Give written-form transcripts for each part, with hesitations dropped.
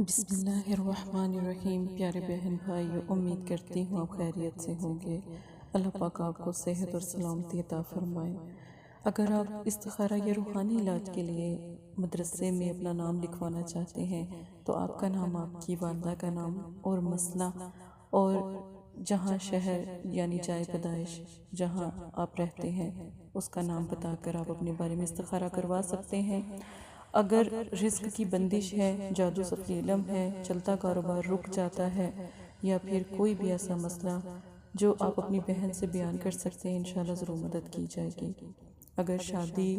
بسم اللہ الرحمن الرحیم۔ پیارے بہن بھائیو، امید کرتی ہوں آپ خیریت سے ہوں گے۔ اللہ پاک آپ کو صحت اور سلامتی عطا فرمائے۔ اگر آپ استخارہ یا روحانی علاج کے لیے مدرسے میں اپنا نام لکھوانا چاہتے ہیں تو آپ کا نام، آپ کی والدہ کا نام اور مسئلہ اور جہاں شہر یعنی جائے پیدائش جہاں آپ رہتے ہیں اس کا نام بتا کر آپ اپنے بارے میں استخارہ کروا سکتے ہیں۔ اگر رزق کی بندش ہے، جادو سفلی علم ہے، چلتا کاروبار رک جاتا ہے، یا پھر کوئی بھی ایسا مسئلہ جو آپ اپنی بہن سے بیان کر سکتے ہیں، انشاءاللہ ضرور مدد کی جائے گی۔ اگر شادی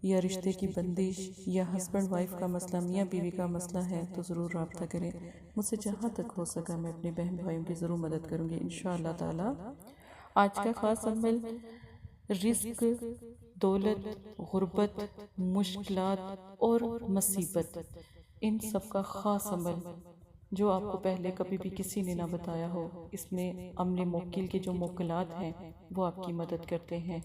یا رشتے کی بندش یا ہسبینڈ وائف کا مسئلہ، میاں بیوی کا مسئلہ ہے تو ضرور رابطہ کریں۔ مجھ سے جہاں تک ہو سکا میں اپنے بہن بھائیوں کی ضرور مدد کروں گی انشاءاللہ تعالی۔ آج کا خاص عمل رزق، دولت، غربت، مشکلات اور مصیبت، ان سب کا خاص عمل جو آپ کو پہلے کبھی بھی کسی نے نہ بتایا ہو۔ اس میں عمل موکل کے جو موکلات ہیں وہ آپ کی مدد کرتے ہیں،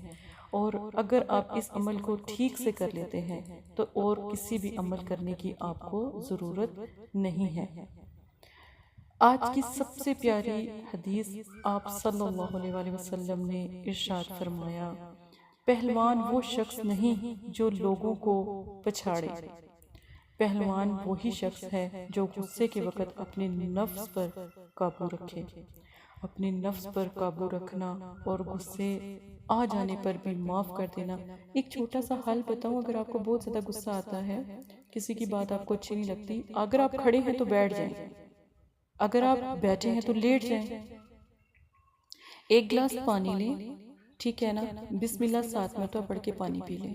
اور اگر آپ اس عمل کو ٹھیک سے کر لیتے ہیں تو اور کسی بھی عمل کرنے کی آپ کو ضرورت نہیں ہے۔ آج کی سب سے پیاری حدیث آپ صلی اللہ علیہ وسلم نے ارشاد فرمایا، پہلوان وہ شخص نہیں جو لوگوں کو پچھاڑے، پہلوان وہی شخص ہے جو غصے کے وقت اپنے نفس پر قابو رکھے۔ اپنے نفس پر قابو رکھنا اور غصے آ جانے پر بھی معاف کر دینا۔ ایک چھوٹا سا حل بتاؤں، اگر آپ کو بہت زیادہ غصہ آتا ہے، کسی کی بات آپ کو اچھی نہیں لگتی، اگر آپ کھڑے ہیں تو بیٹھ جائیں، اگر آپ بیٹھے ہیں تو لیٹ جائیں، ایک گلاس پانی لیں، ٹھیک ہے نا، بسم اللہ 7 مرتبہ پڑھ کے پانی پی لیں،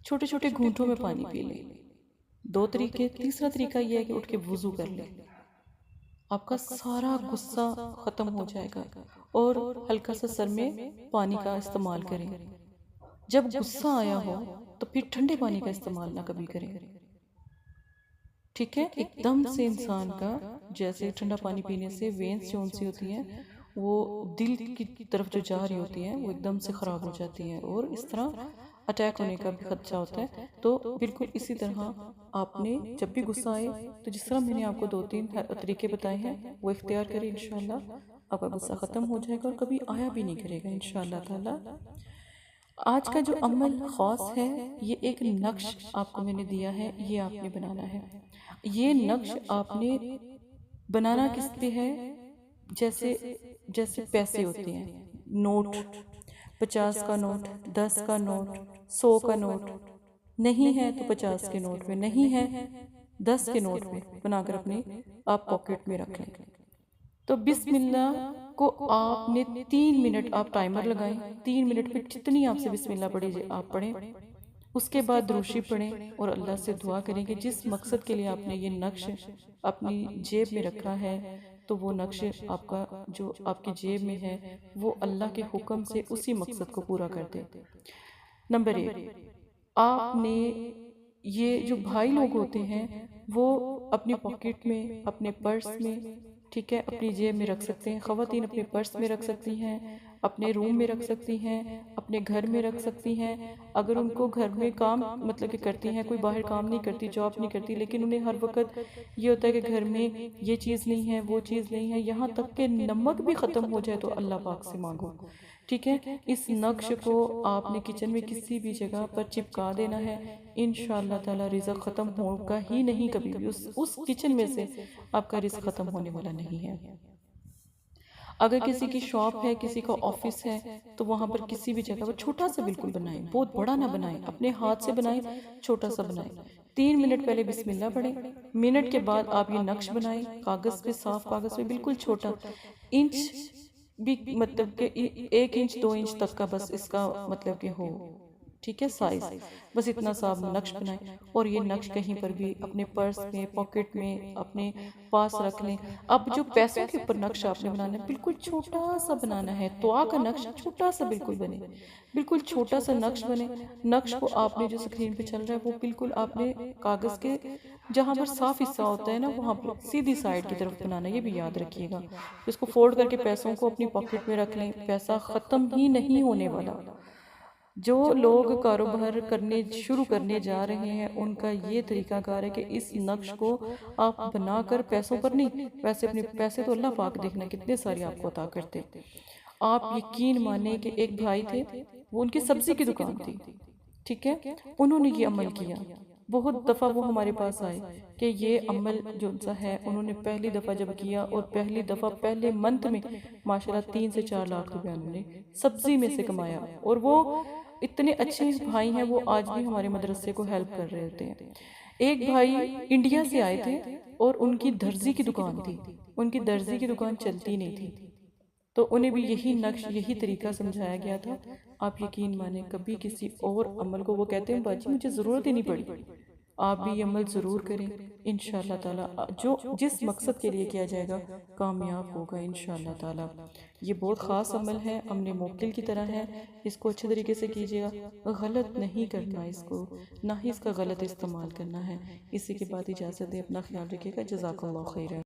چھوٹے چھوٹے گھونٹوں میں پانی پی لیں۔ 2 طریقے، تیسرا طریقہ یہ ہے کہ اٹھ کے وضو کر لیں، آپ کا سارا غصہ ختم ہو جائے گا، اور ہلکا سا سر میں پانی کا استعمال کریں۔ جب غصہ آیا ہو تو پھر ٹھنڈے پانی کا استعمال نہ کبھی کریں، ٹھیک ہے؟ ایک دم سے انسان کا، جیسے ٹھنڈا پانی پینے سے وینز جو سی ہوتی ہیں وہ دل کی طرف جو جا رہی ہوتی ہیں وہ ایک دم سے خراب ہو جاتی ہیں، اور اس طرح اٹیک ہونے کا بھی خدشہ ہوتا ہے۔ تو بالکل اسی طرح آپ نے جب بھی غصہ آئے تو جس طرح میں نے آپ کو 2-3 طریقے بتائے ہیں وہ اختیار کریں، انشاءاللہ آپ کا غصہ ختم ہو جائے گا اور کبھی آیا بھی نہیں کرے گا انشاءاللہ تعالی۔ آج کا جو عمل خاص ہے، یہ ایک نقش آپ کو میں نے دیا ہے، یہ آپ نے بنانا ہے۔ یہ نقش آپ نے بنانا کس پہ ہے؟ جیسے پیسے ہوتے ہیں، نوٹ، 50 کا نوٹ، 10 کا نوٹ، 100 کا نوٹ، نہیں ہے تو 50 کے نوٹ میں، نہیں ہے 10 کے نوٹ میں بنا کر اپنے آپ پاکٹ میں رکھ لیں۔ تو بسم اللہ کو آپ نے 3 منٹ آپ ٹائمر لگائیں، 3 منٹ میں جتنی آپ سے بسم اللہ پڑھی آپ پڑھیں، اس کے بعد دروشی پڑھیں اور اللہ سے دعا کریں کہ جس مقصد کے لیے آپ نے یہ نقش اپنی جیب میں رکھا ہے تو وہ نقش آپ کا جو آپ کی جیب میں ہے وہ اللہ کے حکم سے اسی مقصد کو پورا کر دے۔ نمبر 1، آپ نے یہ جو بھائی لوگ ہوتے ہیں وہ اپنی پاکٹ میں، اپنے پرس میں، ٹھیک ہے، اپنی جیب میں رکھ سکتے ہیں۔ خواتین اپنے پرس میں رکھ سکتی ہیں، اپنے روم میں رکھ سکتی ہیں، اپنے گھر میں رکھ سکتی ہیں۔ اگر ان کو گھر میں کام مطلب کہ کرتی ہیں، کوئی باہر کام نہیں کرتی، جاب نہیں کرتی، لیکن انہیں ہر وقت یہ ہوتا ہے کہ گھر میں یہ چیز نہیں ہے، وہ چیز نہیں ہے، یہاں تک کہ نمک بھی ختم ہو جائے تو اللہ پاک سے مانگو، ٹھیک ہے؟ اس نقش کو آپ نے کچن میں کسی بھی جگہ پر چپکا دینا ہے، انشاءاللہ تعالی رزق ختم ہوگا ہی نہیں کبھی بھی، اس کچن میں سے آپ کا رزق ختم ہونے والا نہیں ہے۔ اگر کسی کی شاپ ہے، کسی کا آفس ہے، تو وہاں پر کسی بھی جگہ پر چھوٹا سا بالکل بنائیں، بہت بڑا نہ بنائیں، اپنے ہاتھ سے بنائیں، چھوٹا سا بنائیں۔ 3 منٹ پہلے بسم اللہ پڑھیں، منٹ کے بعد آپ یہ نقش بنائیں، کاغذ پہ، صاف کاغذ پہ، بالکل چھوٹا، انچ بھی مطلب کہ 1 انچ 2 انچ تک کا بس اس کا مطلب کہ ہو، ٹھیک ہے، سائز، بس اتنا سا آپ نقش بنائیں، اور یہ نقش کہیں پر بھی اپنے پرس میں، پاکٹ میں، اپنے پاس رکھ لیں۔ اب جو پیسوں کے اوپر نقش آپ نے بنانا ہے بالکل چھوٹا سا بنانا ہے، دعا کا نقش چھوٹا سا بالکل بنے، بالکل چھوٹا سا نقش بنے۔ نقش کو آپ نے جو سکرین پہ چل رہا ہے وہ بالکل آپ نے کاغذ کے جہاں پر صاف حصہ ہوتا ہے نا وہاں پر سیدھی سائڈ کی طرف بنانا ہے، یہ بھی یاد رکھیے گا۔ اس کو فولڈ کر کے پیسوں کو اپنی پاکٹ میں رکھ لیں، پیسہ ختم ہی نہیں ہونے والا۔ جو لوگ کاروبار شروع کرنے جا رہے ہیں ان کا یہ طریقہ کار ہے کہ اس نقش کو آپ بنا کر پیسوں پر نہیں، پیسے تو اللہ پاک دیکھنا کتنے سارے آپ کو عطا کرتے۔ آپ یقین مانیں کہ ایک بھائی تھے، وہ ان کی سبزی کی دکان تھی، ٹھیک ہے، انہوں نے یہ عمل کیا۔ بہت دفعہ وہ ہمارے پاس آئے کہ یہ عمل جو سا ہے انہوں نے پہلی دفعہ جب کیا، اور پہلی دفعہ پہلے منتھ میں ماشاءاللہ 3 سے 4 لاکھ روپے انہوں نے سبزی میں سے کمایا، اور وہ اتنے اچھے بھائی ہیں، وہ آج بھی ہمارے مدرسے کو ہیلپ کر رہے ہوتے ہیں۔ ایک بھائی انڈیا سے آئے تھے اور ان کی درزی کی دکان تھی، ان کی درزی کی دکان چلتی نہیں تھی، تو انہیں بھی یہی نقش، یہی طریقہ سمجھایا گیا تھا۔ آپ یقین مانیں کبھی کسی اور عمل کو، وہ کہتے ہیں باجی مجھے ضرورت ہی نہیں پڑی، آپ بھی یہ عمل ضرور کریں، انشاءاللہ تعالیٰ جس مقصد کے لیے کیا جائے گا کامیاب ہوگا انشاءاللہ تعالیٰ۔ یہ بہت خاص عمل ہے، امن موکل کی طرح ہے، اس کو اچھے طریقے سے کیجیے گا، غلط نہیں کرنا اس کو، نہ ہی اس کا غلط استعمال کرنا ہے۔ اسی کے بعد اجازت دیں، اپنا خیال رکھیے گا، جزاک اللہ خیر۔